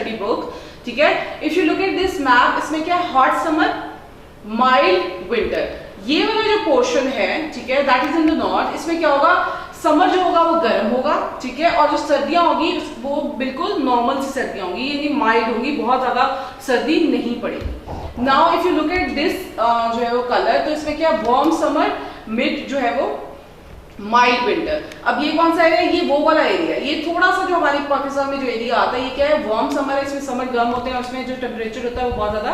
Study book, ठीक है। If you look at this map, इसमें क्या है, हॉट समर, माइल्ड विंटर, ये वाला जो पोर्शन है, ठीक है, that is in the north. इसमें क्या होगा, समर जो होगा वो गर्म होगा, ठीक है, और जो सर्दियां होगी वो बिल्कुल नॉर्मल सी सर्दियां होंगी, यानी माइल्ड होंगी, बहुत ज्यादा सर्दी नहीं पड़ेगी। Now if you look at this जो है वो कलर, तो इसमें क्या, वार्म समर, मिड जो है वो माइल्ड विंटर। अब ये कौन सा एरिया, ये वो वाला एरिया, ये थोड़ा सा जो हमारे पाकिस्तान में जो एरिया आता है, ये क्या है, वार्म समर है, इसमें समर गर्म होते हैं और इसमें जो टेम्परेचर होता है वो बहुत ज्यादा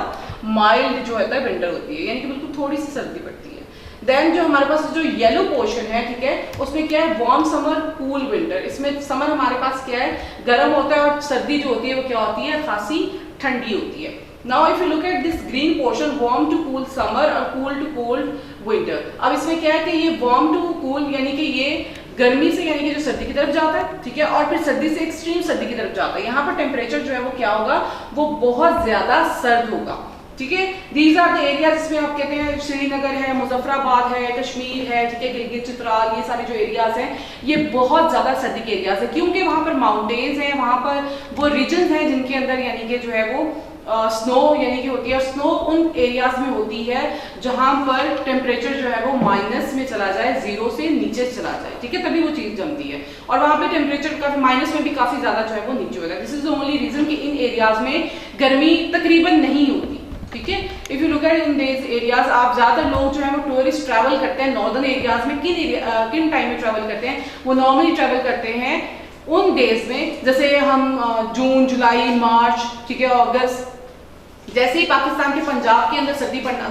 माइल्ड जो होता है विंटर होती है, यानी कि बिल्कुल थोड़ी सी सर्दी पड़ती है। देन जो हमारे पास जो येलो पोर्शन है, ठीक है, उसमें क्या है, वार्म समर, कूल विंटर। इसमें समर हमारे पास क्या है, गर्म होता है, और सर्दी जो होती है वो क्या होती है, खासी ठंडी होती है। Now if you look at this green portion, warm to cool summer और cool to cold winter। अब इसमें क्या है कि ये warm to cool यानी कि ये गर्मी से यानी कि जो सर्दी की तरफ जाता है, ठीक है, और फिर सर्दी से एक्सट्रीम सर्दी की तरफ जाता है। यहाँ पर टेम्परेचर जो है वो क्या होगा, वो बहुत ज्यादा सर्द होगा, ठीक है। दीज आर द एरियाज, जिसमें आप कहते हैं श्रीनगर है, मुजफ्फराबाद है, कश्मीर है, ठीक है, गिलगित चित्राल, ये सारे जो एरियाज हैं ये बहुत ज्यादा सर्दी के एरियाज है, क्योंकि वहां पर माउंटेन्स हैं, वहां पर वो रीजन है जिनके अंदर यानी कि जो है वो स्नो यानी कि होती है, और स्नो उन एरियाज में होती है जहां पर टेम्परेचर जो है वो माइनस में चला जाए, 0 से नीचे चला जाए, ठीक है, तभी वो चीज जमती है, और वहां पे टेम्परेचर काफी माइनस में भी काफी ज्यादा जो है वो नीचे होगा। This is the only reason कि इन एरियाज में गर्मी तकरीबन नहीं होती, ठीक है। If you look eight in this areas, आप ज्यादातर लोग जो है वो टूरिस्ट ट्रैवल करते हैं नॉर्दर्न एरियाज में, किन टाइम में ट्रैवल करते हैं, वो नॉर्मली ट्रैवल करते हैं उन डेज में, जैसे हम जून, जुलाई, मार्च, ठीक है, अगस्त, जैसे ही पाकिस्तान के पंजाब के अंदर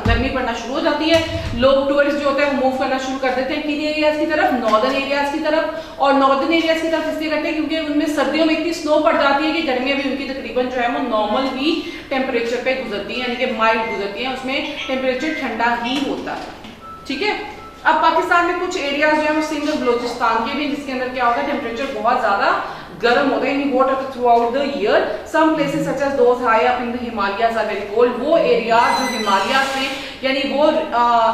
गर्मी पड़ना शुरू हो जाती है, लोग टूरिस्ट जो होते हैं वो मूव करना शुरू कर देते हैं किन एरियाज की तरफ, नॉर्दर्न एरियाज की तरफ। और नॉर्दर्न एरियाज की तरफ इसलिए करते हैं क्योंकि उनमें सर्दियों में इतनी स्नो पड़ जाती है कि गर्मियां भी उनकी तकरीबन जो है वो नॉर्मल ही टेम्परेचर पे गुजरती है, यानी कि माइल्ड गुजरती है, उसमें टेम्परेचर ठंडा ही होता है, ठीक है। अब पाकिस्तान में कुछ एरियाज जो है वो सिंध और बलोचिस्तान के भी, जिसके अंदर क्या होता है, टेम्परेचर बहुत ज्यादा गर्म होता है in hot throughout the year. Some places such as those high up in the Himalayas are very cold. वो एरिया जो हिमालयाज में, यानी वो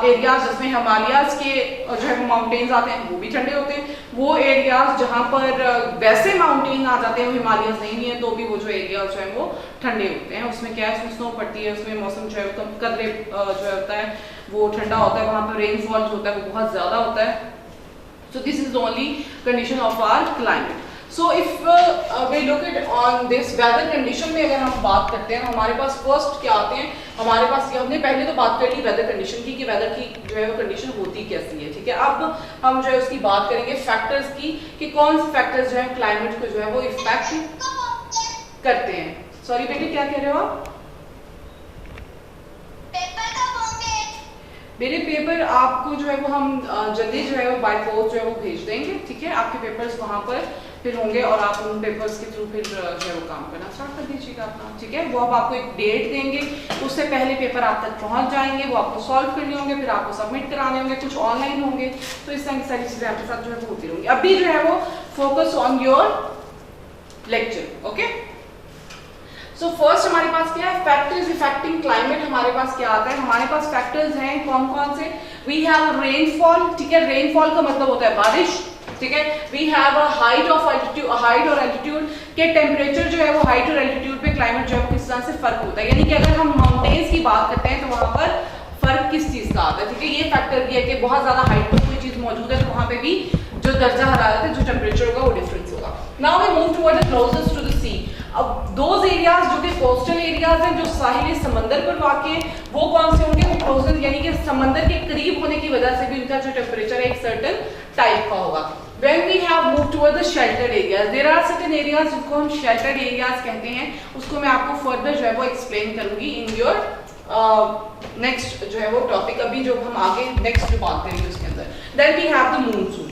एरियाज जिसमें हिमालयाज के जो है माउंटेन्स आते हैं वो भी ठंडे होते हैं। वो एरियाज जहाँ पर वैसे माउंटेन आ जाते हैं, वो हिमालयाज नहीं है, तो भी वो जो एरियाज जो है वो ठंडे होते हैं। उसमें क्या है, उसमें स्नो पड़ती है, उसमें मौसम जो है कदरे जो होता है वो ठंडा होता है, वहाँ पर रेनफॉल जो होता है वो बहुत ज्यादा होता है। So this is the only condition of our climate. So if we look at on this weather condition में अगर हम बात करते हैं, हमारे पास फर्स्ट क्या आते हैं, हमारे पास हमने पहले तो बात कर ली वेदर कंडीशन की कि वेदर की जो है वो कंडीशन होती कैसी है, ठीक है। अब हम जो है उसकी बात करेंगे फैक्टर्स की कि कौन से फैक्टर्स जो है क्लाइमेट को जो है वो इफेक्ट करते हैं। सॉरी बेटे, क्या कह रहे हो आप? मेरे पेपर आपको जो है वो हम जल्दी जो है वो बाय पोस्ट जो है वो भेज देंगे, ठीक है। आपके पेपर्स वहाँ पर फिर होंगे और आप उन पेपर्स के थ्रू फिर जो है वो काम करना स्टार्ट कर दीजिएगा अपना, ठीक है। वो अब आपको एक डेट देंगे, उससे पहले पेपर आप तक पहुँच जाएंगे, वो आपको सॉल्व करने होंगे, फिर आपको सबमिट कराने होंगे, कुछ ऑनलाइन होंगे, तो इस तरह की सारी चीज़ें आपके साथ जो है वो होती रहेंगी। अभी जो है वो focus on your lecture, okay. So first हमारे पास क्या है, फैक्टर्स इफेक्टिंग क्लाइमेट। हमारे पास क्या आता है, हमारे पास फैक्टर्स हैं कौन कौन से। वी हैव रेनफॉल, ठीक है, रेनफॉल का मतलब होता है बारिश, ठीक है। We have a height of altitude, height और एल्टीट्यूड के टेम्परेचर जो है वो हाइट और एल्टीट्यूड पे क्लाइमेट जो है वो किस तरह से फर्क होता है, यानी कि अगर हम माउंटेन्स की बात करते हैं तो वहां पर फर्क किस चीज का आता है, ठीक है। ये फैक्टर भी है कि बहुत ज्यादा हाइट पर कोई चीज मौजूद है तो वहां पे भी जो दर्जा हरारत है, जो टेम्परेचर होगा वो डिफरेंस होगा। Now we move toward the closest to the sea. अब दोज एरियाज जो कि कोस्टल एरियाज हैं, जो साहिल समंदर पर वाक़ हैं, वो कौन से होंगे, वो क्लोजेस्ट यानी कि समंदर के करीब होने की वजह से भी उनका जो टेम्परेचर है एक सर्टेन टाइप का होगा। When we have moved toward the sheltered areas, there are certain areas जिनको हम sheltered areas कहते हैं, उसको मैं आपको फर्दर जो है वो एक्सप्लेन करूंगी इन योर नेक्स्ट जो है वो टॉपिक, अभी जो हम आगे नेक्स्ट जो बात करेंगे उसके अंदर। Then we have the monsoon.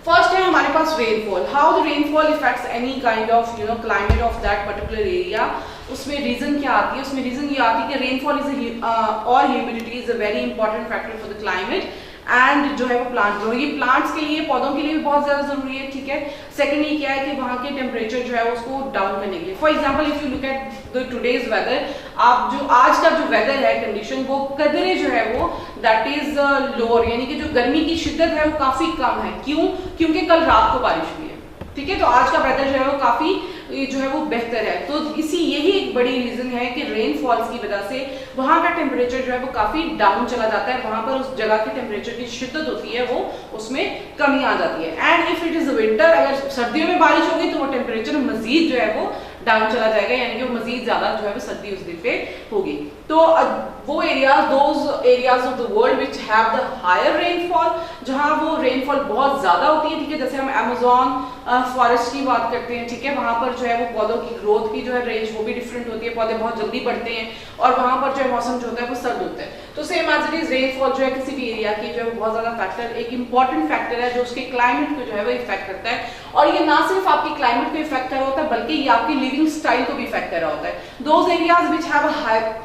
First है हमारे पास rainfall, how the rainfall effects any kind of climate of that particular area. उसमें रीजन क्या आती है, उसमें रीजन ये आती है कि रेनफॉल इज और humidity is a very important factor for the climate and जो है वो प्लांट जो ये प्लांट्स के लिए, पौधों के लिए भी बहुत ज्यादा जरूरी है, ठीक है। सेकेंडली क्या है कि वहाँ के टेम्परेचर जो है उसको डाउन करने के लिए, for example if you look at the today's weather, आप जो आज का जो वेदर है कंडीशन, वो कदरे जो है वो दैट इज लोअर, यानी कि जो गर्मी की शिद्दत है वो काफी कम है। क्यों? क्योंकि कल रात को बारिश हुई है, ठीक है। तो आज का वेदर जो है वो काफी जो है वो बेहतर है। तो यही एक बड़ी रीजन है कि रेनफॉल्स की वजह से वहां का टेम्परेचर जो है वो काफी डाउन चला जाता है, वहां पर उस जगह की टेम्परेचर की शिद्दत होती है वो उसमें कमी आ जाती है। And if it is winter, अगर सर्दियों में बारिश होगी तो वो टेम्परेचर मजीद जो है वो डाउन चला जाएगा, यानी कि वो मजीद ज्यादा जो है वो सर्दी उस दिन पे होगी। तो वो areas, those areas of the world which have the higher rainfall, जहां वो रेनफॉल बहुत ज्यादा होती है, ठीक है, जैसे हम अमेज़न फॉरेस्ट की बात करते हैं, ठीक है, वहां पर जो है वो पौधों की ग्रोथ की जो है रेंज वो भी डिफरेंट होती है, पौधे बहुत जल्दी बढ़ते हैं और वहां पर जो है मौसम जो होता है वो सर्द होता है। तो same as it is rainfall जो है किसी भी एरिया की जो है बहुत ज्यादा फैक्टर, एक इंपॉर्टेंट फैक्टर है जो उसके क्लाइमेट को जो है वो इफेक्ट करता है। और ये ना सिर्फ आपकी क्लाइमेट को इफेक्ट कर रहा होता है बल्कि ये आपकी लिविंग स्टाइल को भी इफेक्ट कर रहा होता है। Those areas which have a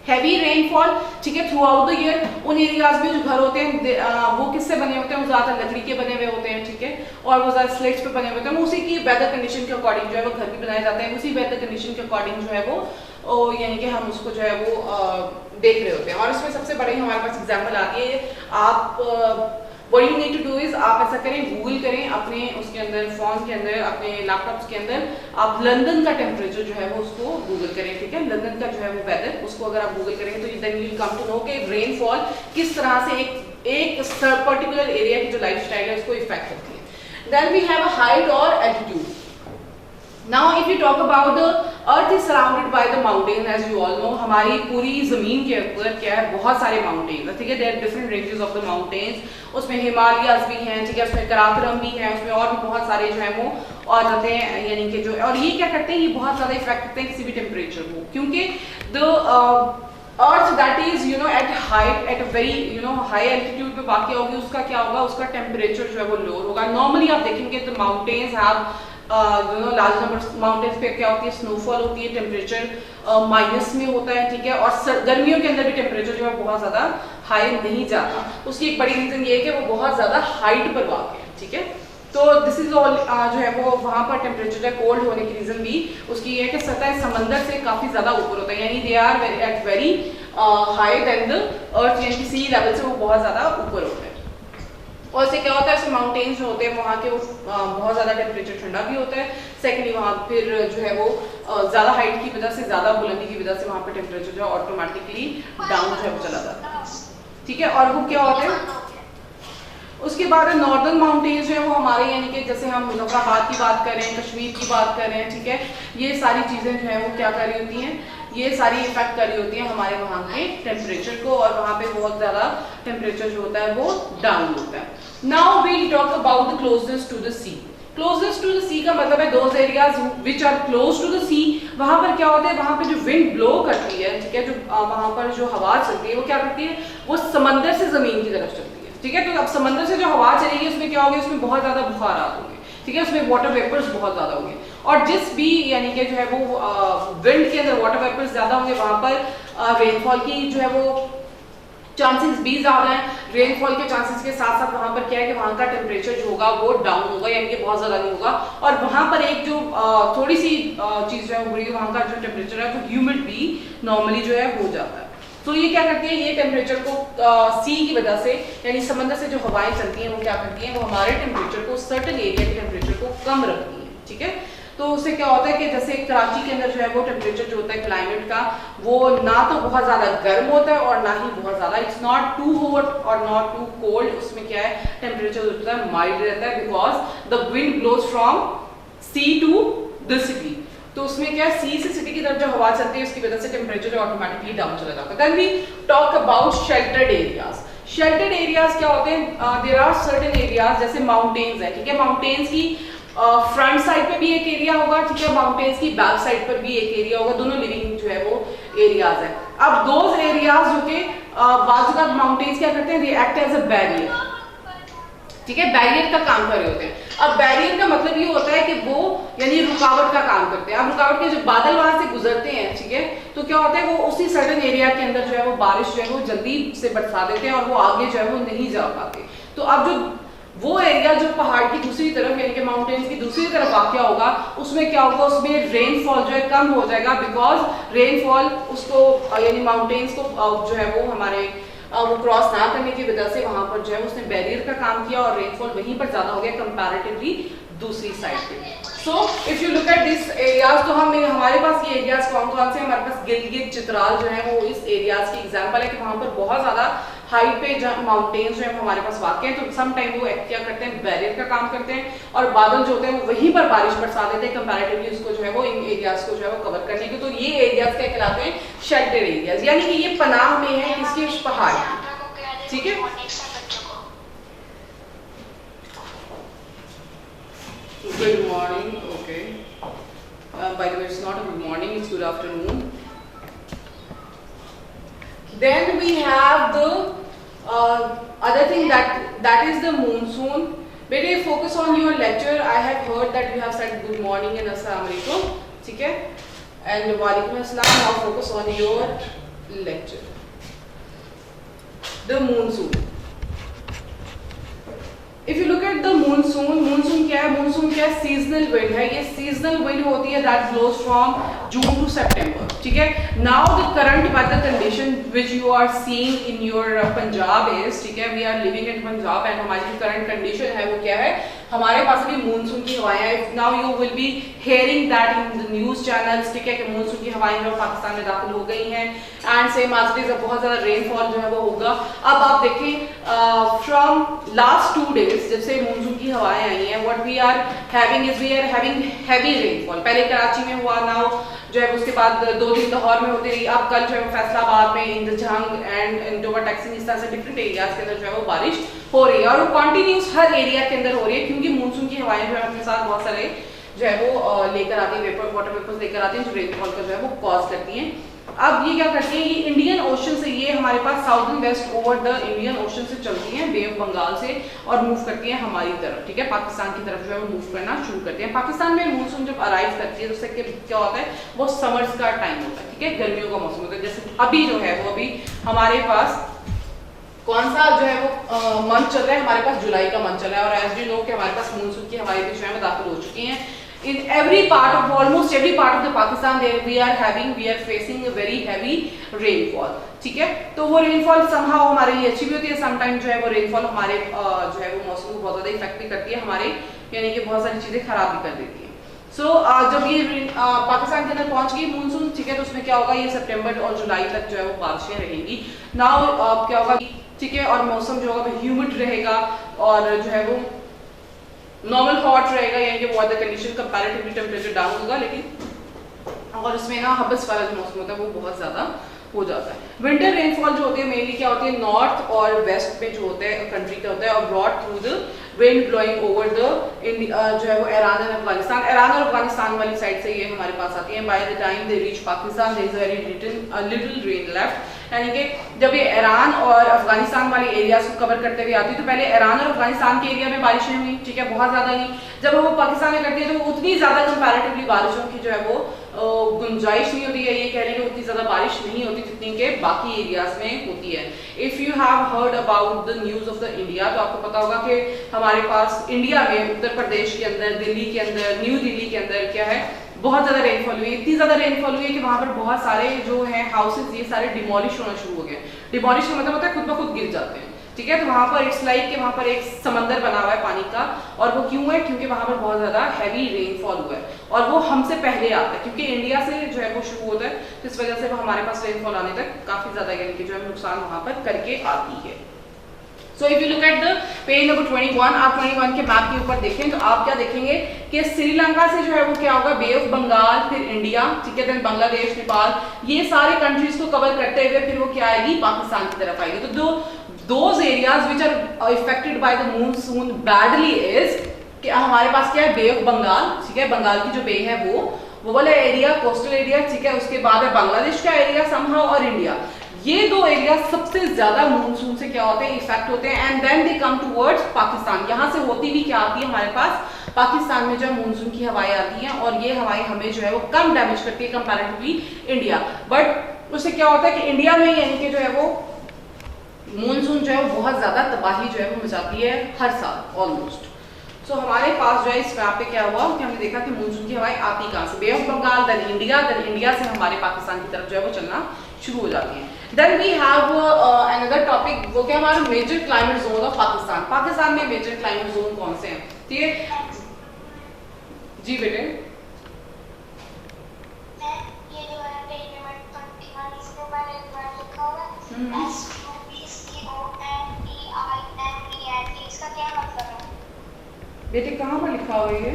heavy rainfall, ठीक है, थ्रू आउट द ईयर, उन एरियाज में जो घर होते हैं वो किससे बने होते हैं, वो ज्यादातर लकड़ी के बने हुए होते हैं, ठीक है, और वो ज्यादा स्लेट्स पे बने हुए होते हैं। उसी की वेदर कंडीशन के अकॉर्डिंग जो है वो घर भी बनाए जाते हैं, उसी वेदर कंडीशन के अकॉर्डिंग जो है वो यानी कि हम उसको जो है वो देख रहे होते हैं। और इसमें सबसे बड़ी हमारे पास एग्जाम्पल आती है, आप What you need to do is आप ऐसा करें, गूगल करें अपने उसके अंदर, फोन के अंदर, अपने लैपटॉप्स के अंदर आप लंदन का टेम्परेचर जो है वो उसको गूगल करें, ठीक है, लंदन का जो है वो वेदर, उसको अगर आप गूगल करेंगे तो then you will come to know कि रेनफॉल किस तरह से एक पर्टिकुलर एरिया की जो लाइफस्टाइल है उसको इफेक्ट करती है। Then we have a height और altitude. Now if you talk about the earth is surrounded by the mountains, as you all know, हमारी पूरी जमीन के ऊपर क्या है, बहुत सारे माउंटेन्स है, ठीक है, there are different ranges of the mountains, उसमें हिमालयाज भी हैं, ठीक है, उसमें कराकोरम भी है, उसमें और भी बहुत सारे जो है वो और जाते हैं, यानी कि जो, और ये क्या करते हैं, ये बहुत ज्यादा इफेक्ट करते हैं किसी भी टेम्परेचर को, क्योंकि the earth that is you know at height, at very you know high altitude पे वाक़या होगी, उसका क्या होगा, उसका टेम्परेचर जो है वो लोअर होगा। नॉर्मली आप देखेंगे तो mountains have large number mountains पे क्या होती है, स्नोफॉल होती है, टेम्परेचर माइनस में होता है, ठीक है, और गर्मियों के अंदर भी टेम्परेचर जो है बहुत ज्यादा हाई नहीं जाता। उसकी एक बड़ी रीजन ये है कि वो बहुत ज्यादा हाइट पर वाक़ है, ठीक है। तो दिस इज ऑल जो है वो वहाँ पर टेम्परेचर जो है कोल्ड होने की रीजन भी उसकी ये है कि सतह समंदर से काफी ज्यादा ऊपर होता है, यानी they are at very high then the earth, यानी कि सी लेवल से वो बहुत ज्यादा ऊपर होता है। और इससे क्या होता है, माउंटेन्स जो होते हैं वहाँ के बहुत ज़्यादा टेम्परेचर ठंडा भी होता है। सेकेंडली वहाँ फिर जो है वो ज़्यादा हाइट की वजह से, ज़्यादा बुलंदी की वजह से वहाँ पर टेम्परेचर जो है ऑटोमेटिकली डाउन जो है वो चला जाता है, ठीक है। और वो क्या होते हैं, उसके बाद नॉर्दर्न माउंटेन्स जो है वो हमारे, यानी कि जैसे हम मुजफ्फराबाद की बात कर रहे हैं, कश्मीर की बात कर रहे हैं, ठीक है, ये सारी चीज़ें जो है वो क्या कर रही होती हैं, ये सारी इफेक्ट कर रही होती है हमारे वहाँ के टेम्परेचर को, और वहाँ पे बहुत ज़्यादा टेम्परेचर जो होता है वो डाउन होता है। Now we talk about the closest to the sea. Closest to the sea का मतलब है those areas which are close to the sea. वहाँ पर क्या होता है, वहाँ पे जो विंड ब्लो करती है, ठीक है, जो वहाँ पर जो हवा चलती है वो क्या करती है, वो समंदर से जमीन की तरफ चलती है, ठीक है। तो अब समंदर से जो हवा चलेगी उसमें क्या होगी, उसमें बहुत ज्यादा बुखारात होंगे, ठीक है, उसमें वाटर वेपर्स बहुत ज्यादा होंगे, और जिस भी यानी कि जो है वो विंड के अंदर वाटर वेपर्स ज्यादा होंगे वहां पर रेनफॉल की जो है वो चांसेस भी ज्यादा हैं। रेनफॉल के चांसेस के साथ साथ वहां पर क्या है कि वहां का टेम्परेचर जो होगा वो डाउन होगा, यानी कि बहुत ज्यादा नहीं होगा। और वहां पर एक जो थोड़ी सी चीज जो है हो रही है, वहां का जो टेम्परेचर है वो ह्यूमिड भी नॉर्मली जो है हो जाता है। तो ये क्या करती है, ये टेम्परेचर को सी की वजह से, यानी समंदर से जो हवाएं चलती हैं वो क्या करती हैं, वो हमारे टेम्परेचर को, सर्टेन एरिया के टेम्परेचर को कम रखती हैं, ठीक है। तो उससे क्या होता है कि जैसे कराची के अंदर जो है वो टेम्परेचर जो होता है क्लाइमेट का, वो ना तो बहुत ज्यादा गर्म होता है और ना ही बहुत ज्यादा, इट्स नॉट टू हॉट और नॉट टू कोल्ड। उसमें क्या है, टेम्परेचर होता है माइल्ड रहता है, because the wind blows from sea to the city. तो उसमें क्या है, सी से सिटी की तरफ जो हवा चलती है उसकी वजह से टेम्परेचर ऑटोमेटिकली डाउन चला जाता है। Then we talk about sheltered areas. Sheltered areas क्या होते हैं, देयर आर सर्टेन एरियाज, जैसे माउंटेन्स है, ठीक है, माउंटेन्स की फ्रंट साइड पे भी एक एरिया होगा, ठीक है, माउंटेन्स की बैक साइड पर भी एक एरिया होगा, दोनों लिविंग जो है वो एरियाज है। अब दोज एरियाज जो कि बाजू का माउंटेन्स क्या करते हैं, they act as a barrier, ठीक है, बैरियर का काम कर रहे होते हैं। अब बैरियर का मतलब ये होता है कि वो यानी रुकावट का काम करते हैं। अब रुकावट के जो बादल वहां से गुजरते हैं, ठीक है, तो क्या होता है, वो उसी सर्टेन एरिया के अंदर जो है वो बारिश जो है वो जल्दी से बरसा देते हैं और वो आगे जो है वो नहीं जा पाते। तो अब जो वो एरिया जो पहाड़ की दूसरी तरफ यानी कि माउंटेन्स की दूसरी तरफ वाक़या होगा, उसमें क्या होगा, उसमें रेनफॉल जो है कम हो जाएगा, बिकॉज रेनफॉल उसको यानी माउंटेन्स को जो है वो हमारे वो क्रॉस ना करने की वजह से वहां पर जो है उसने बैरियर का काम किया और रेनफॉल वहीं पर ज्यादा हो गया कंपैरेटिवली दूसरी साइड पे। So if you look at this areas, तो हमारे पास ये एरियाज कौन कौन से, हमारे पास गिलगित चित्राल जो है वो इस एरियाज की एग्जांपल है कि वहाँ पर बहुत ज़्यादा हाइट पे माउंटेन्स जो है हमारे पास वाक़ हैं, तो सम टाइम वो क्या करते हैं, बैरियर का काम करते हैं और बादल जो होते हैं वो वहीं पर बारिश बरसा देते हैं कंपैरेटिवली उसको जो है वो इन एरियाज को जो है वो कवर करने के। तो ये एरियाज क्या कहलाते हैं, शेल्टेड एरियाज, यानी कि ये पनाह में है किसकी, उस पहाड़ की, ठीक है। Good morning. Okay. By the way, it's not a good morning; it's good afternoon. Then we have the other thing that is the monsoon. Bete, focus on your lecture. I have heard that you have said good morning and assalamu alaikum. ठीक है? And walaikum assalam. Now focus on your lecture. The monsoon. If you look at the monsoon क्या है, monsoon क्या है, seasonal wind है, ये seasonal wind होती है that blows from June to September, ठीक है। Now the current weather condition which you are seeing in your Punjab is, ठीक है, we are living in Punjab and हमारी जो current condition है वो क्या है, हमारे पास अभी मानसून की हवाएं हैं। Now you will be hearing that in the news channels, ठीक है, कि मानसून की हवाएं जो पाकिस्तान में दाखिल हो गई हैं and same as it is बहुत ज़्यादा रेनफॉल जो है वो होगा। अब आप देखें फ्रॉम लास्ट 2 डेज जब से मानसून की हवाएं आई हैं, what we are having heavy rainfall. पहले कराची में हुआ, नाउ जो है उसके बाद 2 दिन लाहौर में होती रही, अब कल जो है फैसलाबाद में, इंदजंग एंड इंडोवर टैक्सिंग, इस तरह से डिफरेंट एरियाज के अंदर जो है वो बारिश हो रही है और वो कंटिन्यूस हर एरिया के अंदर हो रही है क्योंकि मानसून की हवाएं जो है अपने साथ बहुत सारे जो है वो लेकर आती है, वाटर वेपर्स लेकर आती हैं जो रेनफॉल का जो है वो कॉज करती हैं। अब ये क्या करती हैं, ये इंडियन ओशन से, ये हमारे पास south and west over the Indian ocean से चलती हैं, बे ऑफ बंगाल से, और मूव करती हैं हमारी तरफ, ठीक है, पाकिस्तान की तरफ जो है वो मूव करना शुरू करती हैं। पाकिस्तान में मानसून जब अराइव करती है तो उससे क्या होता है, वो समर्स का टाइम होता है, ठीक है, गर्मियों का मौसम होता है। जैसे अभी जो है वो अभी हमारे पास कौन सा जो है वो मंथ चल रहा है, हमारे पास जुलाई का मंथ चल रहा है और एज यू नो कि हमारे पास मानसून की हवाएं भी जो है दाखिल हो चुकी हैं। In every part of almost every part of the Pakistan there we are facing a very heavy rainfall, ठीक है। तो वो रेनफॉल somehow हमारे लिए अच्छी भी होती है, समटाइम जो है वो रेनफॉल हमारे जो है वो मौसम को बहुत ज़्यादा इफेक्ट भी करती है हमारे, यानी कि बहुत सारी चीज़ें खराब भी कर देती है। सो जब ये पाकिस्तान के अंदर पहुंच गई मानसून, ठीक है, तो उसमें क्या होगा, ये सितंबर और जुलाई तक जो है वो बारिशें रहेंगी। नाउ क्या होगा, ठीक है, और मौसम जो होगा ह्यूमिड रहेगा और जो है वो नॉर्मल हॉट रहेगा, यानी कि weather condition comparatively temperature down होगा, लेकिन और इसमें ना हबस वाला जो मौसम होता है वो बहुत ज़्यादा हो जाता है। विंटर रेनफॉल जो होती है मेनली क्या होती है, नॉर्थ और वेस्ट में जो होता है कंट्री का होता है और broad through the wind blowing over the जो है वो ईरान एंड अफगानिस्तान, ईरान और अफगानिस्तान वाली साइड से ये हमारे पास आती है। By the time they reach Pakistan there is very little rain left, यानी कि जब ये ईरान और अफगानिस्तान वाले एरियाज को कवर करते हुए आती है तो पहले ईरान और अफगानिस्तान के एरिया में बारिशें हुई, ठीक है, बहुत ज़्यादा नहीं। जब वो पाकिस्तान में करती है तो उतनी ज़्यादा कंपैरेटिवली बारिशों की जो है वो गुंजाइश नहीं होती है, ये कह रहे हैं कि उतनी ज़्यादा बारिश नहीं होती जितनी के बाकी एरियाज में होती है। If you have heard about the news of the India, तो आपको पता होगा कि हमारे पास इंडिया में उत्तर प्रदेश के अंदर, दिल्ली के अंदर, न्यू दिल्ली के अंदर क्या है, बहुत ज़्यादा रेनफॉल हुई है। इतनी ज़्यादा रेनफॉल हुई है कि वहाँ पर बहुत सारे जो है हाउसेज ये सारे डिमोलिश होना शुरू हो गए। डिमोलिश का मतलब होता है खुद ब खुद गिर जाते हैं, ठीक है। तो वहाँ पर इट्स लाइक कि वहाँ पर एक समंदर बना हुआ है पानी का, और वो क्यों है, क्योंकि वहाँ पर बहुत ज़्यादा हैवी रेनफॉल हुआ है और वो हमसे पहले आता है क्योंकि इंडिया से जो है वो शुरू होता है, तो इस वजह से वो हमारे पास रेनफॉल आने तक काफ़ी ज़्यादा यानी कि जो है नुकसान वहाँ पर करके आती है। So if you look at the page number 21, आप 21 के मैप के ऊपर देखें तो आप क्या देखेंगे कि श्रीलंका से जो है वो क्या होगा, बे ऑफ बंगाल, फिर इंडिया, ठीक है, देन बांग्लादेश, नेपाल, ये सारे कंट्रीज को कवर करते हुए फिर वो क्या आएगी, पाकिस्तान की तरफ आएगी। तो those areas which are affected by the monsoon badly is कि हमारे पास क्या है, बे ऑफ बंगाल, ठीक है, बंगाल की जो बे है वो वाला एरिया, कोस्टल एरिया, ठीक है, उसके बाद है बांग्लादेश का एरिया समहाउ और इंडिया। ये 2 एरिया सबसे ज्यादा मानसून से क्या होते हैं, इफेक्ट होते हैं and then they come towards Pakistan. यहाँ से होती भी क्या आती है, हमारे पास पाकिस्तान में जो मानसून की हवाएं आती हैं और ये हवाएं हमें जो है वो कम डैमेज करती है कंपैरेटिवली इंडिया। बट उससे क्या होता है कि इंडिया में यानी कि जो है वो मानसून जो है वो बहुत ज्यादा तबाही जो है वो मचाती है हर साल ऑलमोस्ट। सो हमारे पास जो है इस मैप पे क्या हुआ कि हमने देखा कि मानसून की हवाएं आती कहाँ से, बे ऑफ बंगाल, देन इंडिया से हमारे पाकिस्तान की तरफ जो है वो चलना शुरू हो जाती हैं। Then we have another topic, वो क्या हमारा major climate zone of Pakistan. Pakistan में मेजर क्लाइमेट जोन कौन से हैं, ठीक है। जी बेटे। ये जो है पेज नंबर 21 इसके ऊपर एक वर्ड लिखा हुआ है SUBCONEIMENT, इसका क्या मतलब है बेटे कहाँ पर लिखा हुआ है ये?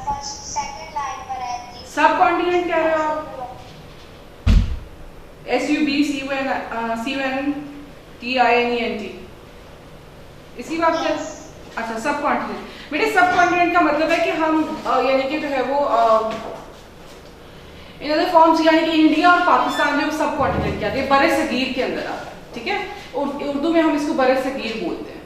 फर्स्ट सेकंड लाइन पर है। सब कॉन्टिनेंट कह रहे हो आप? SUBCONTINENT, इसी बात का? अच्छा, सब कॉन्टिनेंट। बेटे सब कॉन्टिनेंट का मतलब है कि हम यानी कि जो है वो इन अदर फॉर्म्स यानी कि इंडिया और पाकिस्तान जो सब कॉन्टिनेंट के आते हैं, बड़े सगीर के अंदर आता है, ठीक है। उर्दू में हम इसको बड़े सगीर बोलते हैं,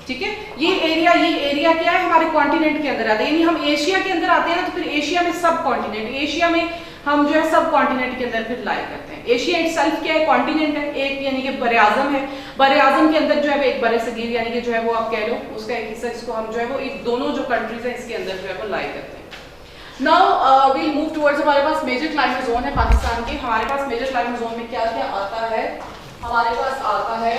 ठीक है। ये एरिया क्या है, हमारे कॉन्टिनेंट के अंदर आता है। यानी हम एशिया के अंदर आते हैं ना, तो फिर एशिया में सब कॉन्टिनेंट, एशिया में हम जो है सब कॉन्टिनेंट के अंदर फिर लाई करते हैं। एशिया इटसेल्फ क्या है, कॉन्टिनेंट है एक, यानी कि बरे आजम है। बरे आजम के अंदर जो है वो एक बड़े सगीर यानी कि जो है वो आप कह लो उसका एक हिस्सा, जिसको हम जो है वो एक दोनों जो कंट्रीज है इसके अंदर जो है वो लाई करते हैं। नाउ वील मूव टुवर्ड्स, हमारे पास मेजर क्लाइमेट जोन है पाकिस्तान के। हमारे पास मेजर क्लाइमेट जोन में क्या क्या आता है? हमारे पास आता है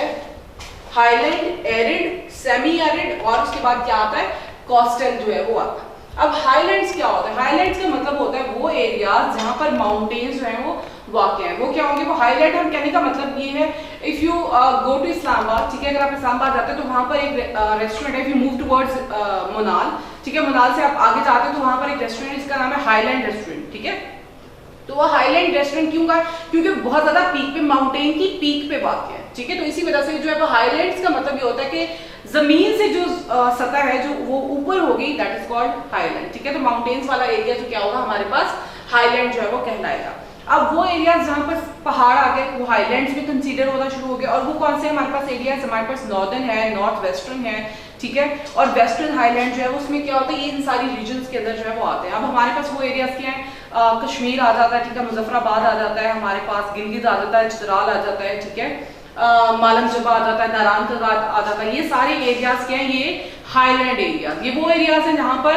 हाईलैंड, एरिड, सेमी एरिड, और उसके बाद क्या आता है, कोस्टल जो है वो आता है। अब हाईलैंड्स क्या होता है? हाईलैंड्स का मतलब होता है वो एरियाज जहां पर माउंटेन्स जो हैं वो वाक़ हैं। वो क्या होंगे? वो हाईलैंड हम कहने का मतलब ये है, if you go to Islamabad, ठीक है, अगर आप इस्लामाबाद जाते हैं तो वहां पर एक रेस्टोरेंट है। इफ यू मूव टुवर्ड्स मुनाल, ठीक है, मुनाल से आप आगे जाते हैं तो वहां पर एक रेस्टोरेंट है जिसका नाम है हाईलैंड रेस्टोरेंट, ठीक है। तो वो हाईलैंड रेस्टोरेंट क्यों का? क्योंकि बहुत ज्यादा पीक पे, माउंटेन की पीक पे वाक़ है, ठीक है। तो इसी वजह से जो है वो हाईलैंड्स का मतलब ये होता है कि जमीन से जो सतह है जो वो ऊपर होगी, दैट इज कॉल्ड हाईलैंड, ठीक है। तो माउंटेन्स वाला एरिया जो क्या होगा हमारे पास, हाईलैंड जो है वो कहलाएगा। अब वो एरियाज जहाँ पर पहाड़ आ गए वो हाईलैंड्स में कंसीडर होना शुरू हो गए। और वो कौन से हमारे पास एरियाज? हमारे पास नॉर्दर्न है, नॉर्थ वेस्टर्न है, ठीक है, और वेस्टर्न हाईलैंड जो है उसमें क्या होता है, ये इन सारी रीजन्स के अंदर जो है वो आते हैं। अब हमारे पास वो एरियाज क्या है, कश्मीर आ जाता है, ठीक है, मुजफ्फराबाद आ जाता है, हमारे पास गिलगित आ जाता है, चित्राल आ जाता है, ठीक है, मालम जबा आ जाता है, नारायण का आ जाता है। ये सारे एरियाज क्या हैं, ये हाईलैंड एरियाज। ये वो एरियाज हैं जहाँ पर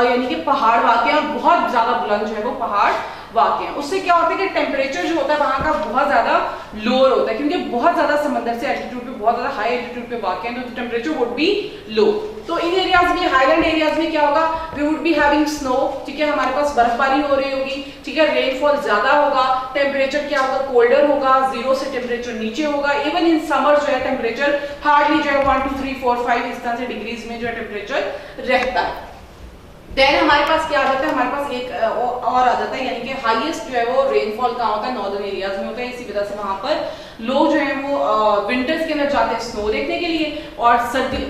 यानी कि पहाड़ वाक़ हैं और बहुत ज्यादा बुलंद जो है वो पहाड़ वाक़ हैं। उससे क्या होता है कि टेम्परेचर जो होता है वहाँ का बहुत ज्यादा लोअर होता है, क्योंकि बहुत ज्यादा समंदर से एल्टीट्यूड पे, बहुत ज्यादा हाई एल्टीट्यूड पे वाक़ हैं, तो टेम्परेचर वुड बी लो। तो इन एरियाज में, हाईलैंड एरियाज में क्या होगा, we would be having snow, ठीक है, हमारे पास बर्फबारी हो रही होगी, ठीक है, रेनफॉल ज्यादा होगा, टेम्परेचर क्या होगा, कोल्डर होगा, 0 से टेम्परेचर नीचे होगा। इवन इन समर जो है टेम्परेचर हार्डली जो है 1 2 3 4 5 इस तरह से डिग्रीज में जो है टेम्परेचर रहता है। देन हमारे पास क्या आ जाता है, हमारे पास एक और आ जाता है, यानी कि हाईएस्ट जो है वो रेनफॉल कहाँ होता है, नॉर्दर्न एरियाज में होता है। इसी वजह से वहां पर लोग जो है वो विंटर्स के अंदर जाते हैं स्नो देखने के लिए, और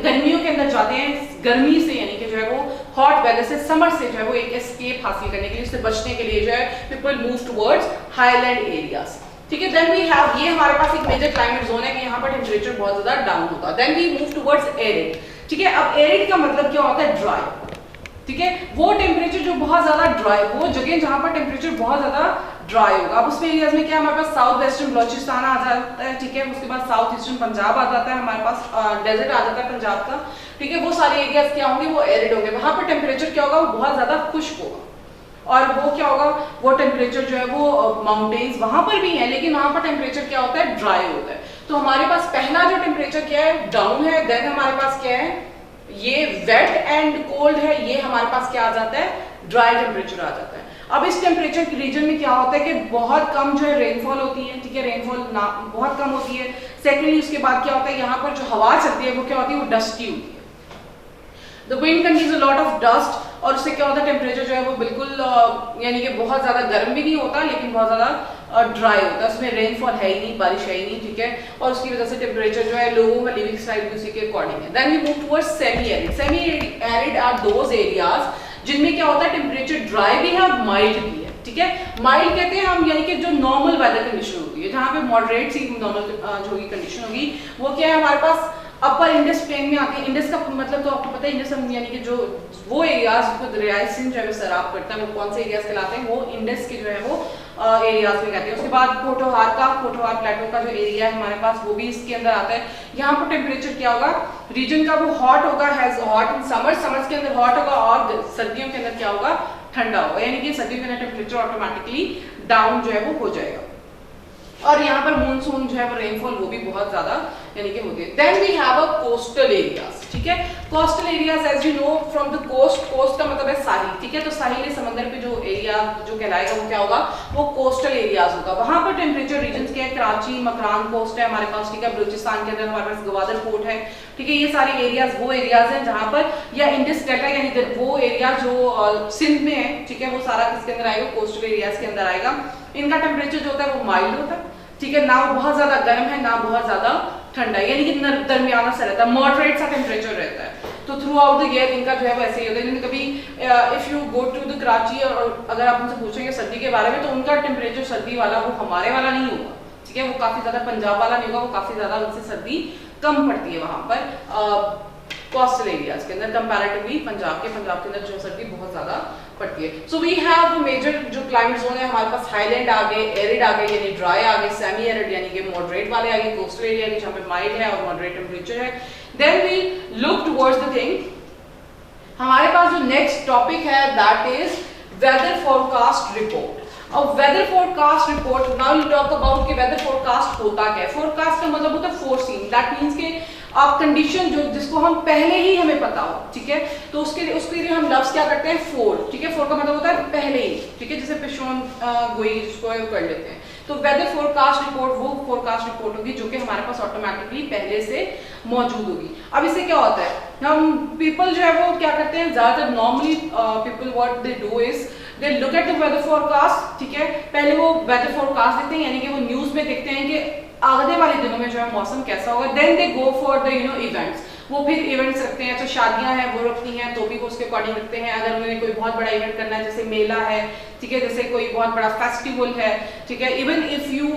गर्मियों के अंदर जाते हैं गर्मी से, यानी कि जो है वो हॉट वेदर से, समर से जो है वो एक एस्केप हासिल करने के लिए, उससे बचने के लिए जो है people move towards highland areas, ठीक है। देन वी हैव, ये हमारे पास एक मेजर क्लाइमेट जोन है कि यहाँ पर टेम्परेचर बहुत ज्यादा डाउन होता है। Then we move towards arid, ठीक है। अब एरिड का मतलब क्या होता है, ड्राई, ठीक है। वो टेम्परेचर जो बहुत ज्यादा ड्राई, वो जगह जहां पर टेम्परेचर बहुत ज्यादा ड्राई होगा। अब उसमें एरियाज में क्या, हमारे पास साउथ वेस्टर्न बलोचिस्तान आ जाता है, ठीक है, उसके बाद साउथ ईस्टर्न पंजाब आ जाता है, हमारे पास डेजर्ट आ जाता है पंजाब का, ठीक है। वो सारे एरियाज क्या होंगे, वो एरिड होंगे। वहां पर टेम्परेचर क्या होगा, वो बहुत ज्यादा खुश्क होगा, और वो क्या होगा, वो टेम्परेचर जो है वो माउंटेन्स वहां पर भी है, लेकिन वहां पर टेम्परेचर क्या होता है, ड्राई होता है। तो हमारे पास पहला जो टेम्परेचर क्या है, डाउन है। देन हमारे पास क्या है, ये वेट एंड कोल्ड है, ये हमारे पास क्या आ जाता है, ड्राई टेम्परेचर आ जाता है। अब इस टेम्परेचर के रीजन में क्या होता है कि बहुत कम जो है रेनफॉल होती है, ठीक है, रेनफॉल बहुत कम होती है। सेकेंडली उसके बाद क्या होता है, यहाँ पर जो हवा चलती है वो क्या होती है, वो डस्टी होती है। The wind contains a lot of dust, और उससे क्या होता है, टेम्परेचर जो है वो बिल्कुल यानी कि बहुत ज्यादा गर्म भी नहीं होता, लेकिन बहुत ज्यादा ड्राई होता है, उसमें रेनफॉल है ही नहीं, बारिश है ही नहीं, ठीक है। और उसकी वजह से टेम्परेचर जो है लोगों का लिविंग स्टाइल भी उसी के अकॉर्डिंग है। Then we move towards semi arid. Semi arid are those areas जिनमें क्या होता है, टेम्परेचर ड्राई भी है और माइल्ड भी है, ठीक है। माइल्ड कहते हैं हम, यानी कि जो नॉर्मल वेदर कंडीशन होती है, जहाँ पे मॉडरेट सी नॉर्मल जो होगी कंडीशन होगी, वो क्या है, हमारे पास अपर इंडस प्लेन में आते हैं। इंडस का मतलब तो आपको पता है, इंडस यानी कि जो वो एरियाज को दरियाई सिंध जो है सैराब करता है, वो कौन से एरियाज कहलाते हैं, वो इंडस के जो है वो एरियाज में कहते हैं। उसके बाद पोटोहार प्लेटो का जो एरिया है हमारे पास, वो भी इसके अंदर आता है। यहाँ पर टेम्परेचर क्या होगा, रीजन का वो हॉट होगा, हैज हॉट इन समर्स के अंदर हॉट होगा, और सर्दियों के अंदर क्या होगा, ठंडा होगा, यानी कि सर्दियों के अंदर टेम्परेचर ऑटोमेटिकली डाउन जो है वो हो जाएगा। और यहाँ पर मूनसून जो है वो रेनफॉल वो भी बहुत ज्यादा यानी कि होती है। Then we have a coastal areas, ठीक है। Coastal areas as you know from the coast, coast का मतलब है साहिल, ठीक है। तो साहिली समंदर पे जो एरिया जो कहलाएगा वो क्या होगा, वो कोस्टल एरियाज होगा। वहां पर टेम्परेचर रीजन क्या है, कराची, मकरान कोस्ट है हमारे पास, ठीक है। बलूचिस्तान के अंदर हमारे पास गवादर पोर्ट है, ठीक है। ये सारे एरियाज वो एरियाज हैं जहां पर, या इंडस डेल्टा यानी वो एरिया जो सिंध में है, ठीक है, वो सारा किसके अंदर आएगा, कोस्टल एरियाज के अंदर आएगा। इनका टेम्परेचर जो होता है वो माइल्ड होता है, ठीक है, ना वो बहुत ज्यादा गर्म है ना बहुत ज्यादा ठंडा है, यानी कि दरमियाना सा रहता है, मॉडरेट सा टेम्परेचर रहता है। तो थ्रू आउट द ईयर इनका जो है वैसे ही होता है। कभी if you go to the Karachi और अगर आप उनसे पूछेंगे सर्दी के बारे में तो उनका टेम्परेचर सर्दी वाला वो हमारे वाला नहीं होगा, ठीक है। वो काफी ज्यादा पंजाब वाला नहीं होगा, वो काफी ज्यादा उनसे सर्दी कम पड़ती है वहां पर कोस्टल एरियाज के अंदर कंपैरेटिवली पंजाब के अंदर जो सर्दी बहुत ज्यादा पड़ती है। सो वी हैव मेजर जो क्लाइमेट जोन है हमारे पास, हाईलैंड आ गए, एरिड आ गए यानी ड्राई आ गए, सेमी एरिड यानी कि मॉडरेट वाले आ गए, कोस्टल एरिया जहाँ पे माइल्ड है और मॉडरेट टेम्परेचर है। Then we look towards the thing, हमारे पास जो नेक्स्ट टॉपिक है that is weather forecast report. अब weather forecast report, now we talk about कि वेदर फोरकास्ट होता क्या है। फोरकास्ट का मतलब होता है फोरसीन, दैट मींस कि आप कंडीशन जो जिसको हम पहले ही हमें पता हो, ठीक है, तो उसके लिए हम लफ्ज क्या करते हैं, फोर, ठीक है। फोर का मतलब होता है पहले ही, ठीक है, जैसे पेशोन गोई जिसको कर लेते हैं। तो वेदर फोरकास्ट रिपोर्ट वो फोरकास्ट रिपोर्ट होगी जो कि हमारे पास ऑटोमेटिकली पहले से मौजूद होगी। अब इससे क्या होता है, हम पीपल जो है वो क्या करते हैं, ज्यादातर normally people what they do is they look at the weather forecast, ठीक है। पहले वो वेदर फोरकास्ट देखते हैं, यानी कि वो न्यूज में देखते हैं कि आगे वाले दिनों में जो है मौसम कैसा होगा। Then they go for the events, वो फिर इवेंट्स रखते हैं, तो शादियां हैं वो रखती हैं तो भी वो उसके अकॉर्डिंग रखते हैं। अगर उन्होंने कोई बहुत बड़ा इवेंट करना है जैसे मेला है, ठीक है, जैसे कोई बहुत बड़ा फेस्टिवल है, ठीक है। Even if you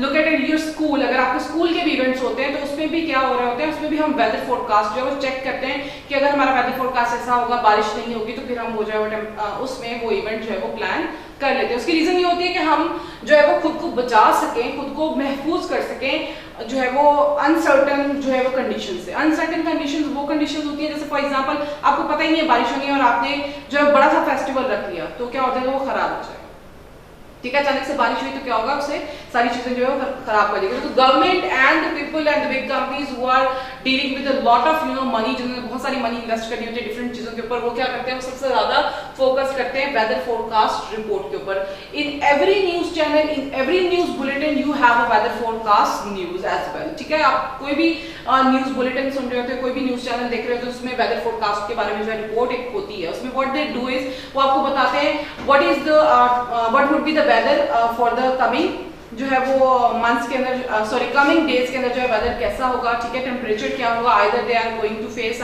look at your school, अगर आपके स्कूल के भी इवेंट्स होते हैं तो उसमें भी क्या हो रहे होते हैं, उसमें भी हम वेदर फोरकास्ट जो है वो चेक करते हैं कि अगर हमारा वेदर फोरकास्ट ऐसा होगा, बारिश नहीं होगी, तो फिर हम वो जो है उसमें वो इवेंट जो है वो प्लान कर लेते हैं। उसकी रीजन ये होती है कि हम जो है वो खुद को बचा सकें, खुद को महफूज कर सकें जो है वो अनसर्टन जो है वो कंडीशन से। अनसर्टन कंडीशंस वो कंडीशंस होती है जैसे फॉर एग्जांपल आपको पता ही नहीं है बारिश होनी है और आपने जो है बड़ा सा फेस्टिवल रख लिया, तो क्या होता है वो खराब हो जाएगा, ठीक है। अचानक से बारिश हुई तो क्या होगा, उससे सारी चीजें जो है वो खराब कर देगी। तो government and the people and the big companies who are dealing with a lot of money, जिन्होंने बहुत सारी मनी इन्वेस्ट करनी होती है डिफरेंट चीजों के ऊपर, वो क्या करते हैं, वो सबसे ज्यादा फोकस करते हैं वेदर फोरकास्ट रिपोर्ट के ऊपर। In every news channel, in every news bulletin you have a weather forecast news as well, ठीक है। आप कोई भी न्यूज बुलेटिन सुन रहे होते हैं, कोई भी न्यूज चैनल देख रहे होते हैं, उसमें वेदर फोरकास्ट के बारे में जो है रिपोर्ट एक होती है। उसमें व्हाट दे डू इज वो आपको बताते हैं what is the what would be the weather for the coming जो है वो मंथ्स के अंदर, सॉरी कमिंग डेज के अंदर जो है वेदर कैसा होगा, ठीक है, टेम्परेचर क्या होगा, either they are going to face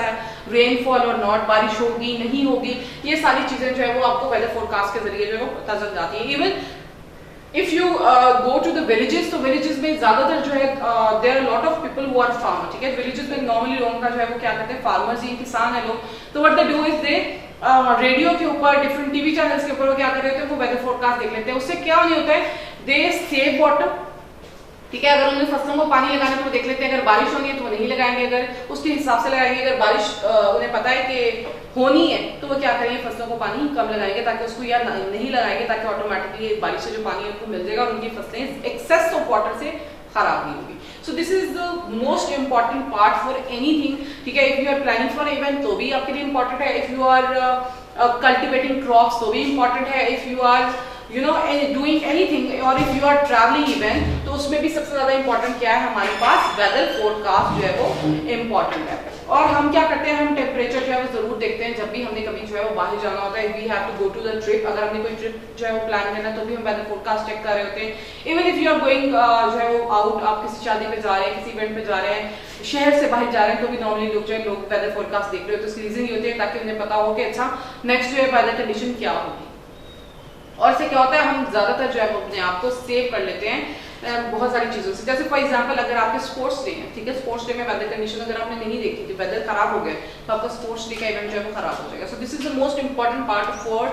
rainfall और नॉट, बारिश होगी नहीं होगी, ये सारी चीजें जो है वो आपको वेदर फोरकास्ट के जरिए जो है वो पता चल जाती है। Even if you go to the villages, तो विलेजेस में ज्यादातर जो है there are lot of people who are farmer, ठीक है। विलेजेस में नॉर्मली लोगों का जो है वो क्या करते हैं, फार्मर्स ही किसान है लोग, तो what they do is they radio के ऊपर डिफरेंट टीवी चैनल्स के ऊपर वो क्या कर रहे होते हैं, वो वेदर फोरकास्ट देख लेते हैं। उससे क्या नहीं होता है, दे सेव वाटर, ठीक है। अगर उन्हें फसलों को पानी लगाना है तो वो देख लेते हैं, अगर बारिश होनी है तो वो नहीं लगाएंगे, अगर उसके हिसाब से लगाएंगे। अगर बारिश उन्हें पता है कि होनी है तो वो क्या करेंगे, फसलों को पानी कम लगाएंगे ताकि उसको या नहीं लगाएंगे ताकि ऑटोमेटिकली बारिश से जो पानी है उनको मिल जाएगा और उनकी फसलें एक्सेस ऑफ वाटर से खराब नहीं होगी। So this is the most important part for anything, ठीक है। If you are planning for event तो भी आपके लिए इंपॉर्टेंट है, if you are cultivating crops तो भी इंपॉर्टेंट है, if you are doing anything और if you are travelling event तो उसमें भी सबसे ज्यादा इंपॉर्टेंट क्या है, हमारे पास वेदर फोरकास्ट जो है वो इंपॉर्टेंट है। और हम क्या करते हैं, हम टेम्परेचर जो है वो जरूर देखते हैं जब भी हमने कभी जो है वो बाहर जाना होता है, we have to go to the trip, अगर हमने कोई ट्रिप जो है वो प्लान करना तो भी हम वेदर फोरकास्ट चेक कर रहे होते हैं। Even if you are going जो है वो आउट, आप किसी शादी पे जा रहे हैं, किसी इवेंट पे जा रहे हैं, शहर से बाहर जा रहे हैं, तो भी नॉर्मली लोग जो है लोग वेदर फोरकास्ट देख रहे होते हैं। उसकी रीजन ये होती है ताकि उन्हें पता हो कि अच्छा नेक्स्ट जो है वेदर कंडीशन क्या होगी। और इससे क्या होता है, हम ज्यादातर जो है वो अपने आप को सेव कर लेते हैं बहुत सारी चीजों से। जैसे फॉर एग्जांपल अगर आपके स्पोर्ट्स डे है, ठीक है, स्पोर्ट्स डे में वेदर कंडीशन अगर आपने नहीं देखी थी, वेदर खराब हो गया तो आपका स्पोर्ट्स डे का इवेंट जो है वो खराब हो जाएगा। So this is the most important part for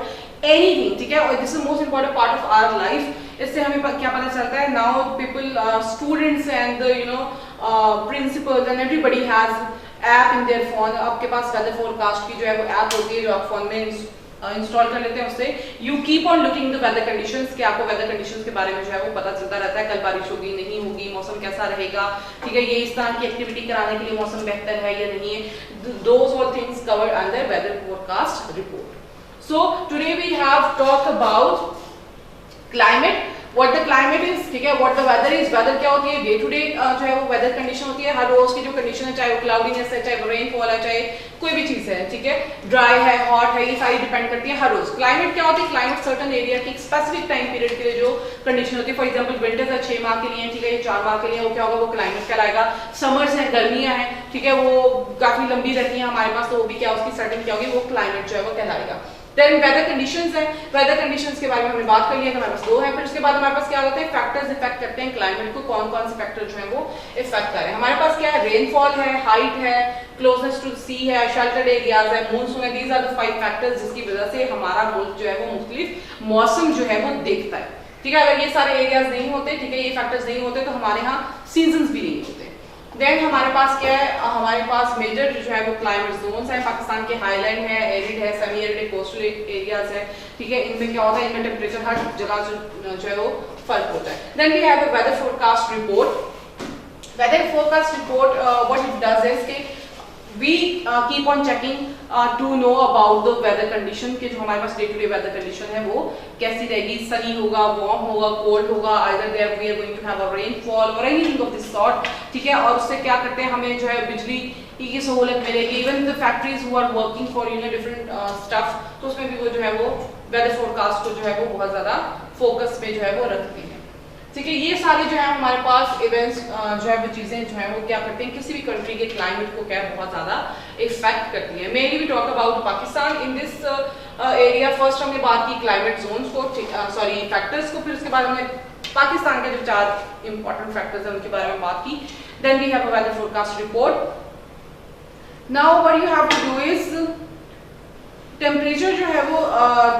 anything, ठीक है, और this is most important part of our life. इससे हमें क्या पता चलता है, now people students and principals and everybody has app in their phone. आपके पास वेदर फोरकास्ट की जो है वो ऐप होती है जो आप फोन में इंस्टॉल कर लेते हैं उससे। You keep on looking the weather conditions, कि आपको वेदर कंडीशंस के बारे में जो है वो पता चलता रहता है, कल बारिश होगी नहीं होगी, मौसम कैसा रहेगा, ठीक है, ये इस तरह की एक्टिविटी कराने के लिए मौसम बेहतर है या नहीं है। Those all things covered under weather forecast report. So today we have talk about climate, what the climate is, ठीक है, what the weather is. Weather क्या होती है, डे टू डे जो है वो वेदर कंडीशन होती है, हर रोज की जो कंडीशन है, चाहे वो क्लाउडीनेस है, चाहे वो रेनफॉल है, चाहे कोई भी चीज है, ठीक है, ड्राई है, हॉट है, ये सारी डिपेंड करती है हर रोज। क्लाइमेट क्या होती है, क्लाइमेट सर्टन एरिया की स्पेसिफिक टाइम पीरियड के लिए जो कंडीशन होती है। फॉर एग्जांपल विंटर्स है 6 माह के लिए, ठीक है, ये 4 माह के लिए, वो क्या होगा, वो क्लाइमेट कहलाएगा। समर्स है, गर्मियां हैं, ठीक है, वो काफी लंबी रहती है हमारे पास, तो वो भी क्या उसकी सर्टन क्या होगी, वो क्लाइमेट जो है वो कहलाएगा। देन वेदर कंडीशंस है, वेदर कंडीशंस के बारे में हमने बात कर लिया, हमारे पास 2 है। फिर उसके बाद हमारे पास क्या होते हैं, फैक्टर्स इफेक्ट करते हैं क्लाइमेट को, कौन कौन से फैक्टर जो है वो इफेक्ट कर रहे हैं। हमारे पास क्या है, रेनफॉल है, हाइट है, क्लोजनेस टू सी है, शेल्टर्ड एरियाज है, मॉनसून है, दीज आर द 5 फैक्टर्स जिसकी वजह से हमारा मुल्क जो है वो मुख्तलिफ मौसम जो है वो देखता है, ठीक है। अगर ये सारे एरियाज नहीं होते, ठीक है, ये फैक्टर्स नहीं होते, तो हमारे यहाँ सीजन्स भी नहीं होते। देन हमारे पास क्या है, हमारे पास मेजर जो है वो क्लाइमेट जोन्स है। पाकिस्तान के हाईलैंड है, एरिड है, सेमी एरिड, कोस्टल एरियाज है, ठीक है, इनमें क्या होता है, इनमें टेम्परेचर हर जगह जो है वो फर्क होता है। Then we have a weather forecast report. Weather forecast report what it does is कि we keep on checking to know about the weather condition, कि जो हमारे पास day to day weather condition है वो कैसी रहेगी, सनी होगा, वार्म होगा, कोल्ड होगा, either there we are going to have a rainfall or anything of this sort, ठीक है। और उससे क्या करते हैं, हमें जो है बिजली की सहूलत मिलेगी। Even the factories who are working for different stuff, तो उसमें भी वो जो है वो वेदर फोरकास्ट को जो है वो बहुत ज्यादा फोकस में जो है वो रखते हैं, ठीक है। ये सारे जो है हमारे पास इवेंट्स जो है वो चीजें जो है वो क्या करते हैं, किसी भी कंट्री के क्लाइमेट को क्या बहुत ज्यादा इफेक्ट करती है। Mainly we talk about Pakistan in this area. First हमने बात की क्लाइमेट जोन्स को, सॉरी फैक्टर्स को, फिर उसके बाद हमने पाकिस्तान के जो 4 इंपॉर्टेंट फैक्टर्स हैं उनके बारे में बात की। Then we have a weather forecast report. Now what you have to do is temperature जो है वो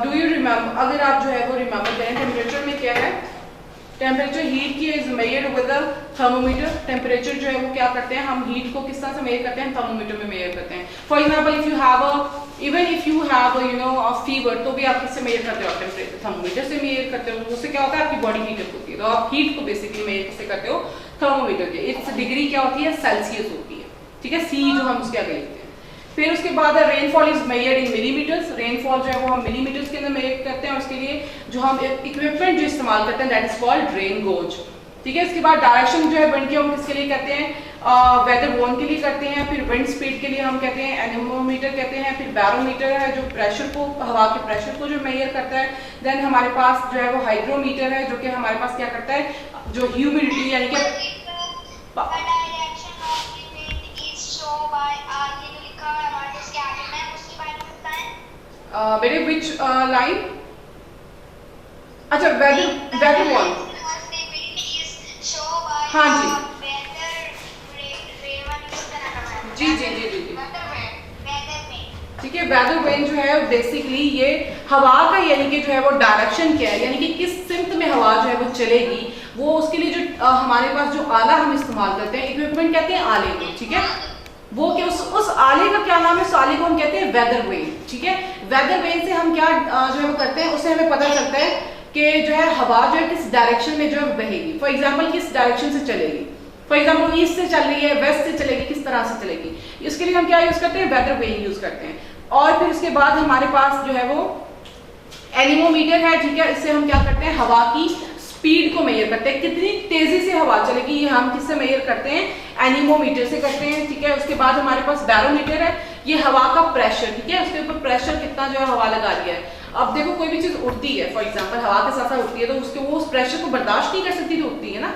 डू यू रिमेंबर, अगर आप जो है वो रिमेंबर करें टेम्परेचर में क्या है, टेम्परेचर हीट की is measured with a thermometer. Temperature जो है वो क्या करते हैं, हम हीट को किस तरह से मेजर करते हैं, थर्मोमीटर में मेजर करते हैं। For example if you have even if you have a fever, तो भी आप किससे मेजर करते हो, टेम्परेचर थर्मोमीटर से मेजर करते हो। उससे क्या होता है, आपकी बॉडी हीट होती है, तो आप हीट को बेसिकली मेजर किससे करते हो, थर्मोमीटर के। इट्स डिग्री क्या होती है, सेल्सियस होती है, ठीक है, सी जो हम उसके आगे लिखते हैं। फिर उसके बाद rainfall is measured in millimetres. Rainfall जो है वो हम मिलीमीटर्स के अंदर मेजर करते हैं। उसके लिए जो हम इक्विपमेंट जो इस्तेमाल करते हैं that is called rain goes, ठीक है। इसके बाद डायरेक्शन जो है विंड की हम किसके लिए कहते हैं, वेदर वोन के लिए करते हैं। फिर विंड स्पीड के लिए हम कहते हैं एनेमोमीटर कहते हैं। फिर बैरोमीटर है जो प्रेशर को, हवा के प्रेशर को जो मेजर करता है। देन हमारे पास जो है वो हाइग्रोमीटर है जो कि हमारे पास क्या करता है, जो ह्यूमिडिटी यानी कि बेटे विच लाइन, अच्छा वेदर वन, हाँ जी जी जी जी जी जी, ठीक है। वेदर वेन जो है बेसिकली ये हवा का यानी कि जो है वो डायरेक्शन क्या है, यानी कि किस सिमत में हवा जो है वो चलेगी, वो उसके लिए जो हमारे पास जो आला हम इस्तेमाल करते हैं, इक्विपमेंट कहते हैं आले को, ठीक है। वो कि उस आले का क्या नाम है, उस आले को हम कहते हैं वेदर वेन, ठीक है। वेदर वेन से हम क्या जो है वो करते हैं, उससे हमें पता चलता है कि जो है हवा जो है किस डायरेक्शन में जो है बहेगी। फॉर एग्जांपल किस डायरेक्शन से चलेगी, फॉर एग्जांपल ईस्ट से चल रही है, वेस्ट से चलेगी, किस तरह से चलेगी, इसके लिए हम क्या यूज करते हैं, वेदर वेन यूज करते हैं। और फिर उसके बाद हमारे पास जो है वो एनीमोमीटर है, ठीक है। इससे हम क्या करते हैं, हवा की स्पीड को मेजर करते हैं, कितनी तेजी से हवा चलेगी, ये हम किससे मेजर करते हैं, एनीमोमीटर से करते हैं, ठीक है। उसके बाद हमारे पास बैरोमीटर है, ये हवा का प्रेशर, ठीक है, उसके ऊपर प्रेशर कितना जो है हवा लगा दिया है। अब देखो कोई भी चीज उड़ती है, फॉर एग्जांपल हवा के साथ साथ उड़ती है, तो उसके वो उस प्रेशर को बर्दाश्त नहीं कर सकती, तो उड़ती है ना,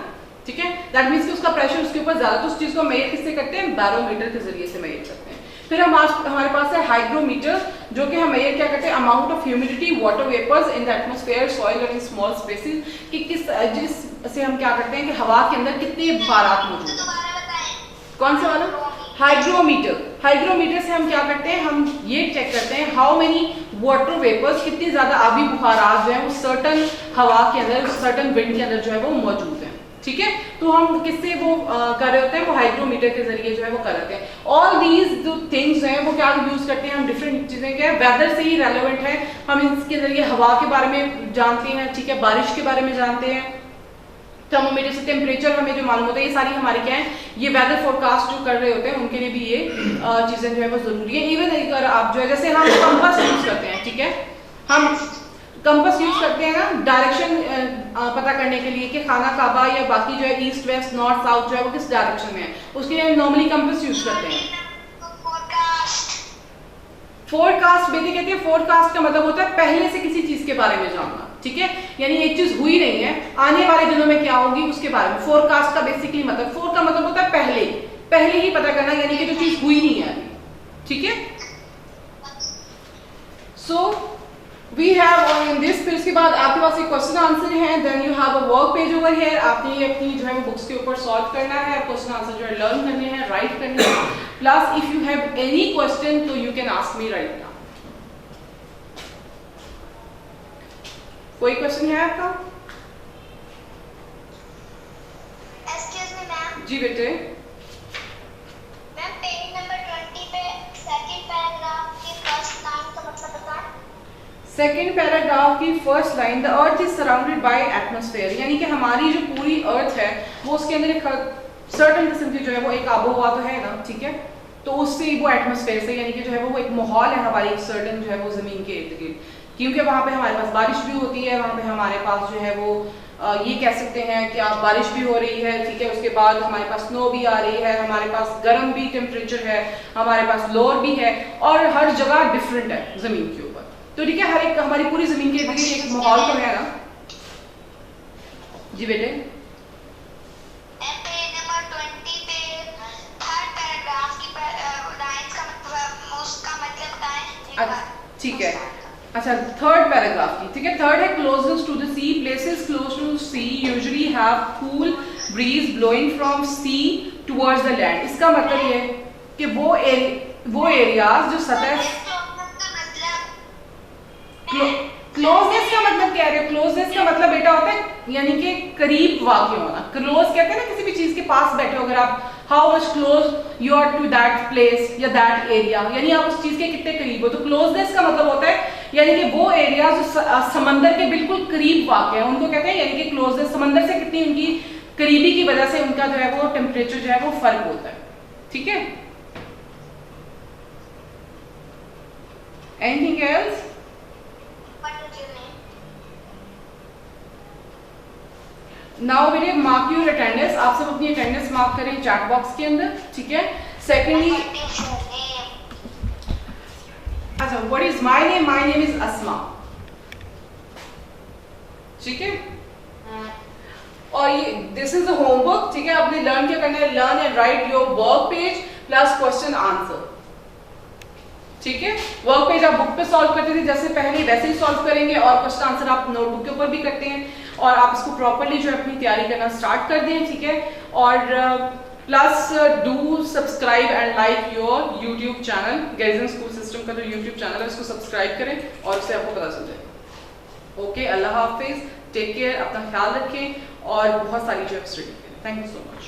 ठीक है। दैट मीन्स कि उसका प्रेशर उसके ऊपर ज्यादा, तो उस चीज को मेजर किससे करते हैं, बैरोमीटर के जरिए से मेजर करते हैं। फिर हमारे पास है हाइग्रोमीटर, जो कि हम मेजर क्या करते हैं, amount of humidity, water vapours in the atmosphere, soil और इन स्मॉल स्पेसेस, कि जिससे हम क्या करते हैं कि हवा के अंदर कितने बुखारात मौजूद है। कौन सा वाला, हाइग्रोमीटर। हाइग्रोमीटर से हम क्या करते हैं, हम ये चेक करते हैं हाउ मेनी वाटर वेपर्स, कितनी ज्यादा आबी बुखारात जो है वो सर्टन हवा के अंदर, सर्टन विंड के अंदर जो है वो मौजूद है, ठीक है। तो हम किससे वो कर रहे होते हैं, वो हाइग्रोमीटर के जरिए जो है वो कर रहे हैं। ऑल दीज जो थिंग्स हैं वो क्या यूज करते हैं हम, डिफरेंट चीजें क्या है वेदर से ही रेलेवेंट है, हम इसके जरिए हवा के बारे में जानते हैं, ठीक है, बारिश के बारे में जानते हैं, थर्मोमीटर से टेम्परेचर हमें जो मालूम होता है, ये सारी हमारी क्या है, ये वेदर फोरकास्ट जो कर रहे होते हैं उनके लिए भी ये चीजें जो है वो जरूरी है। इवन अगर आप जो है जैसे हम कंपास यूज करते हैं, ठीक है, हम कंपास यूज करते हैं ना डायरेक्शन पता करने के लिए कि खाना काबा या बाकी जो है ईस्ट वेस्ट नॉर्थ साउथ जो है वो किस डायरेक्शन में है, उसके लिए नॉर्मली कंपास यूज करते हैं। फोरकास्ट बेटी कहती है, फोरकास्ट का मतलब होता है पहले से किसी चीज के बारे में जानना, ठीक है, यानी एक चीज हुई नहीं है, आने वाले दिनों में क्या होगी उसके बारे में। फोरकास्ट का बेसिकली मतलब, फोर का मतलब होता है पहले, पहले ही पता करना, यानी कि जो चीज हुई नहीं है, ठीक है। So we have in this, फिर उसके बाद आपके पास एक क्वेश्चन आंसर है, then you have a work page over here, आपने ये अपनी जो है वो बुक्स के ऊपर सॉल्व करना है, क्वेश्चन आंसर जो है लर्न करने हैं, राइट करने हैं, plus if you have any question तो you can ask me right now. कोई क्वेश्चन है आपका? Excuse me, ma'am. जी बेटे। मैम पेज नंबर 20 पे सेकंड पैराग्राफ की फर्स्ट लाइन का मतलब बताएं। सेकेंड पैराग्राफ की first line, the earth is surrounded by atmosphere, यानी कि हमारी जो पूरी अर्थ है वो उसके अंदर एक सर्टेन किस्म की जो है वो एक आबो हवा तो है ना, ठीक है, तो उससे वो एटमॉस्फेयर से यानी कि जो है वो एक माहौल है हमारी सर्टेन जो है वो जमीन के इर्द गिर्द, क्योंकि वहाँ पे हमारे पास बारिश भी होती है, वहाँ पे हमारे पास जो है वो ये कह सकते हैं कि आप बारिश भी हो रही है, ठीक है, उसके बाद हमारे पास स्नो भी आ रही है, हमारे पास गर्म भी टेम्परेचर है, हमारे पास लोअर भी है, और हर जगह डिफरेंट है जमीन के ऊपर, तो ठीक है, हर एक हमारी पूरी जमीन के इर्द गिर्द एक माहौल तो है ना। जी बेटे। पेज नंबर 20 पे थर्ड पैराग्राफ की लाइंस का मतलब उसका मतलब बताएं। ठीक है, अच्छा थर्ड पैराग्राफ की, ठीक है, थर्ड है closest to the sea, places close to sea usually have cool breeze blowing from sea towards the land. इसका मतलब ये है कि वो एरियाज जो सतह, क्लोजनेस का मतलब क्या है, क्लोजनेस का मतलब बेटा होता है यानी कि करीब वाक़ होना, क्लोज कहते हैं ना किसी भी चीज के पास बैठे हो, अगर आप how much close you are to that place या दैट एरिया, यानी आप उस चीज के कितने करीब हो, तो क्लोजनेस का मतलब होता है यानी कि वो एरिया जो समंदर के बिल्कुल करीब वाक़ है उनको कहते हैं, यानी कि क्लोजनेस, समंदर से कितनी उनकी करीबी की वजह से उनका जो है वो टेम्परेचर जो है वो फर्क होता है, ठीक है। Anything else? नाउ बेटे मार्क योर अटेंडेंस, आप सब अपनी अटेंडेंस मार्क करें चैट बॉक्स के अंदर, ठीक है। सेकेंडली, अच्छा what is my name, my name is Asma, ठीक है, और ये दिस इज द होमवर्क, ठीक है, आपने लर्न क्या करना है, learn and right your work page plus question answer, ठीक है। वर्क पेज आप बुक पे सॉल्व करते थे जैसे पहले वैसे ही सॉल्व करेंगे, और क्वेश्चन आंसर आप नोटबुक के ऊपर भी करते हैं, और आप इसको प्रॉपर्ली जो है अपनी तैयारी करना स्टार्ट कर दें, ठीक है। और plus do subscribe and like your YouTube channel, guidance school system का जो यूट्यूब चैनल है उसको सब्सक्राइब करें और उससे आपको पता चल जाएगा। ओके, अल्लाह हाफिज, टेक केयर, अपना ख्याल रखें और बहुत सारी जो है स्टडी करें। Thank you so much.